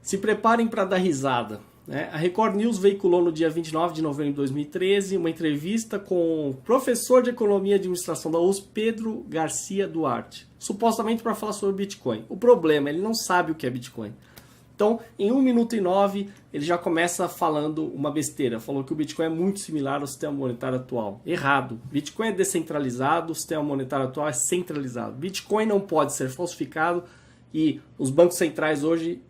Se preparem para dar risada. Né? A Record News veiculou no dia 29 de novembro de 2013 uma entrevista com o professor de Economia e Administração da USP, Pedro Garcia Duarte, supostamente para falar sobre Bitcoin. O problema, ele não sabe o que é Bitcoin. Então, em 1 minuto e 9, ele já começa falando uma besteira. Falou que o Bitcoin é muito similar ao sistema monetário atual. Errado. Bitcoin é descentralizado, o sistema monetário atual é centralizado. Bitcoin não pode ser falsificado e os bancos centrais hoje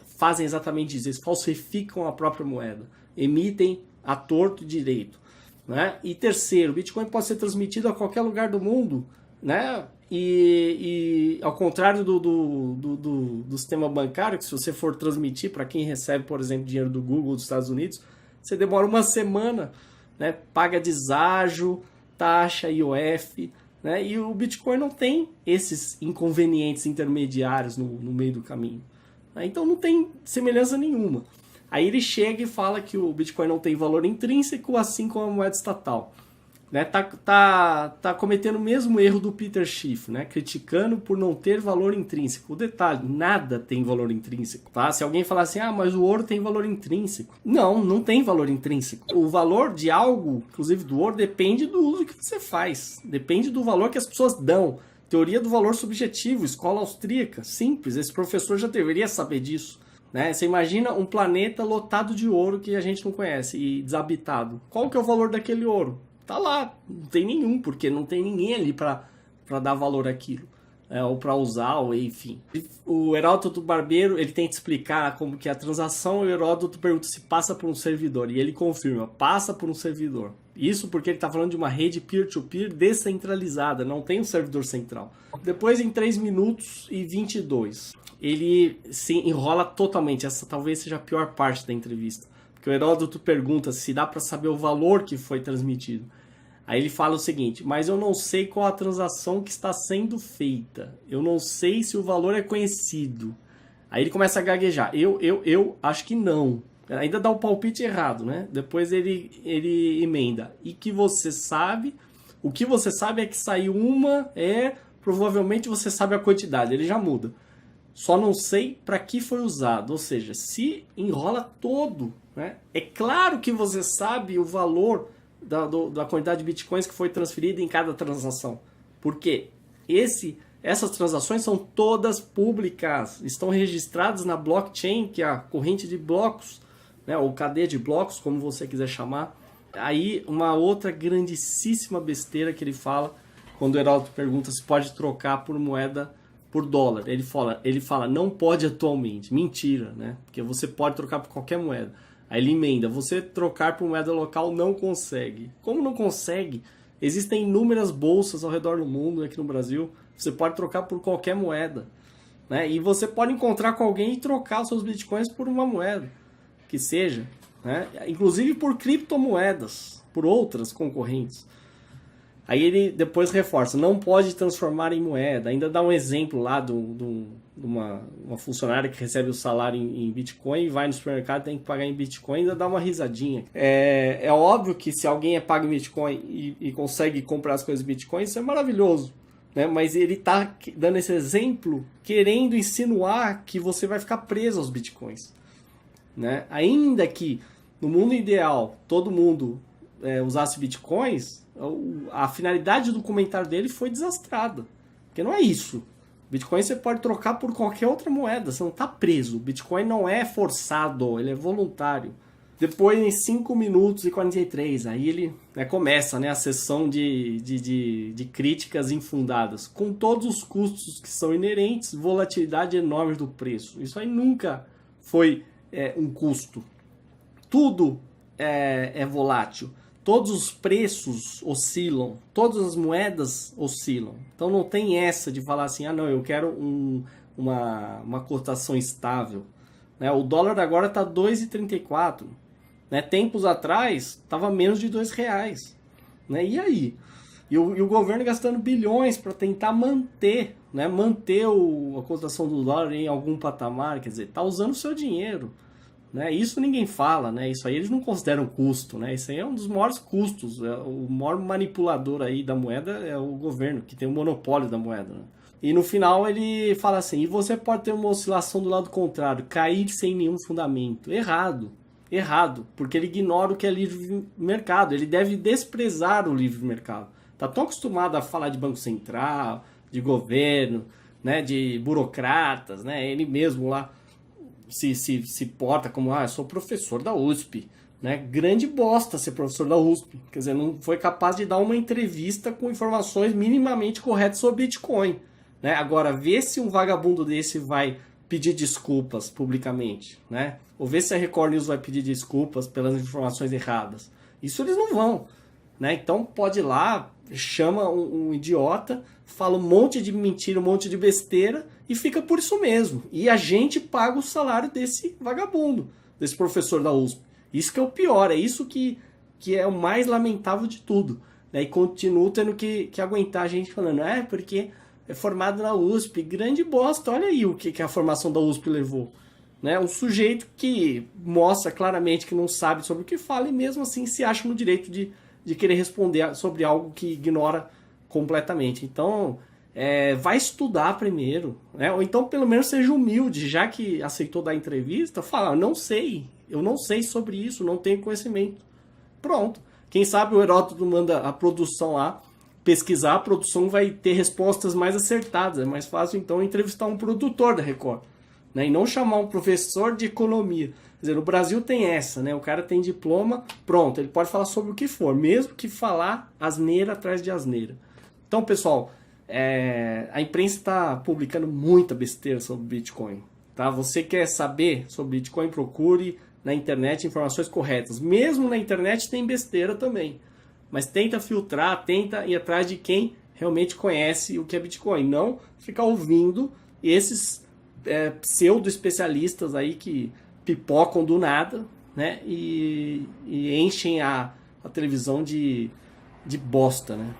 fazem exatamente isso. Eles falsificam a própria moeda. Emitem a torto e direito. Né? E terceiro, o Bitcoin pode ser transmitido a qualquer lugar do mundo, né? E ao contrário do sistema bancário, que se você for transmitir para quem recebe, por exemplo, dinheiro do Google dos Estados Unidos, você demora uma semana, né? Paga deságio, taxa, IOF, né? E o Bitcoin não tem esses inconvenientes intermediários no meio do caminho. Né? Então não tem semelhança nenhuma. Aí ele chega e fala que o Bitcoin não tem valor intrínseco, assim como a moeda estatal. Né, tá cometendo o mesmo erro do Peter Schiff, né, criticando por não ter valor intrínseco. O detalhe, nada tem valor intrínseco. Tá? Se alguém falar assim, mas o ouro tem valor intrínseco. Não tem valor intrínseco. O valor de algo, inclusive do ouro, depende do uso que você faz. Depende do valor que as pessoas dão. Teoria do valor subjetivo, escola austríaca, simples. Esse professor já deveria saber disso. Né? Você imagina um planeta lotado de ouro que a gente não conhece e desabitado. Qual que é o valor daquele ouro? Tá lá, não tem nenhum, porque não tem ninguém ali para dar valor àquilo, ou para usar, ou enfim. O Heródoto Barbeiro, ele tenta explicar como que é a transação, e o Heródoto pergunta se passa por um servidor, e ele confirma, passa por um servidor. Isso porque ele está falando de uma rede peer-to-peer descentralizada, não tem um servidor central. Depois, em 3 minutos e 22, ele se enrola totalmente, essa talvez seja a pior parte da entrevista. Porque o Heródoto pergunta se dá para saber o valor que foi transmitido. Aí ele fala o seguinte, mas eu não sei qual a transação que está sendo feita. Eu não sei se o valor é conhecido. Aí ele começa a gaguejar. Eu acho que não. Ainda dá o palpite errado, né? Depois ele emenda. E que você sabe, o que você sabe é que saiu uma, provavelmente você sabe a quantidade. Ele já muda. Só não sei para que foi usado. Ou seja, se enrola todo. Né? É claro que você sabe o valor da quantidade de bitcoins que foi transferida em cada transação. Porque essas transações são todas públicas. Estão registradas na blockchain, que é a corrente de blocos, né? Ou cadeia de blocos, como você quiser chamar. Aí uma outra grandíssima besteira que ele fala, quando o Heródoto pergunta se pode trocar por moeda por dólar. Ele fala não pode atualmente. Mentira, né? Porque você pode trocar por qualquer moeda. Aí ele emenda, você trocar por moeda local não consegue. Como não consegue? Existem inúmeras bolsas ao redor do mundo, aqui no Brasil. Você pode trocar por qualquer moeda. Né? E você pode encontrar com alguém e trocar os seus bitcoins por uma moeda. Que seja. Né? Inclusive por criptomoedas. Por outras concorrentes. Aí ele depois reforça, não pode transformar em moeda. Ainda dá um exemplo lá de uma funcionária que recebe o salário em Bitcoin e vai no supermercado e tem que pagar em Bitcoin, ainda dá uma risadinha. É óbvio que se alguém é pago em Bitcoin e consegue comprar as coisas em Bitcoin, isso é maravilhoso. Né? Mas ele está dando esse exemplo querendo insinuar que você vai ficar preso aos Bitcoins. Né? Ainda que no mundo ideal todo mundo usasse Bitcoins, a finalidade do comentário dele foi desastrada. Porque não é isso. Bitcoin você pode trocar por qualquer outra moeda. Você não está preso. Bitcoin não é forçado. Ele é voluntário. Depois, em 5 minutos e 43, aí ele começa a sessão de críticas infundadas. Com todos os custos que são inerentes, volatilidade enorme do preço. Isso aí nunca foi um custo. Tudo é volátil. Todos os preços oscilam, todas as moedas oscilam. Então não tem essa de falar assim, não, eu quero uma cotação estável. Né? O dólar agora está 2,34. Né? Tempos atrás estava menos de R$2. Né? E aí? E o governo gastando bilhões para tentar manter a cotação do dólar em algum patamar, quer dizer, está usando o seu dinheiro. Né? Isso ninguém fala, né? Isso aí eles não consideram custo, né? Isso aí é um dos maiores custos. O maior manipulador aí da moeda é o governo, que tem o monopólio da moeda. Né? E no final ele fala assim, e você pode ter uma oscilação do lado contrário, cair sem nenhum fundamento. Errado. Errado, porque ele ignora o que é livre mercado, ele deve desprezar o livre mercado. Tá tão acostumado a falar de Banco Central, de governo, né, de burocratas, né, ele mesmo lá se porta como, eu sou professor da USP, né, grande bosta ser professor da USP, quer dizer, não foi capaz de dar uma entrevista com informações minimamente corretas sobre Bitcoin, né, agora vê se um vagabundo desse vai pedir desculpas publicamente, né? Ou ver se a Record News vai pedir desculpas pelas informações erradas. Isso eles não vão, né? Então pode ir lá, chama um idiota, fala um monte de mentira, um monte de besteira e fica por isso mesmo. E a gente paga o salário desse vagabundo, desse professor da USP. Isso que é o pior, é isso que é o mais lamentável de tudo, né? E continuo tendo que aguentar a gente falando, porque é formado na USP, grande bosta, olha aí o que a formação da USP levou. Né? Um sujeito que mostra claramente que não sabe sobre o que fala e mesmo assim se acha no direito de querer responder sobre algo que ignora completamente. Então, vai estudar primeiro, né? Ou então pelo menos seja humilde, já que aceitou dar entrevista, fala, eu não sei sobre isso, não tenho conhecimento. Pronto. Quem sabe o Heródoto manda a produção lá pesquisar, a produção vai ter respostas mais acertadas. É mais fácil, então, entrevistar um produtor da Record, né? E não chamar um professor de economia. Quer dizer, no Brasil tem essa, né? O cara tem diploma, pronto, ele pode falar sobre o que for, mesmo que falar asneira atrás de asneira. Então, pessoal, a imprensa está publicando muita besteira sobre Bitcoin. Tá? Você quer saber sobre Bitcoin, procure na internet informações corretas. Mesmo na internet tem besteira também. Mas tenta filtrar, tenta ir atrás de quem realmente conhece o que é Bitcoin. Não ficar ouvindo esses pseudo-especialistas aí que pipocam do nada, né? E enchem a televisão de bosta, né?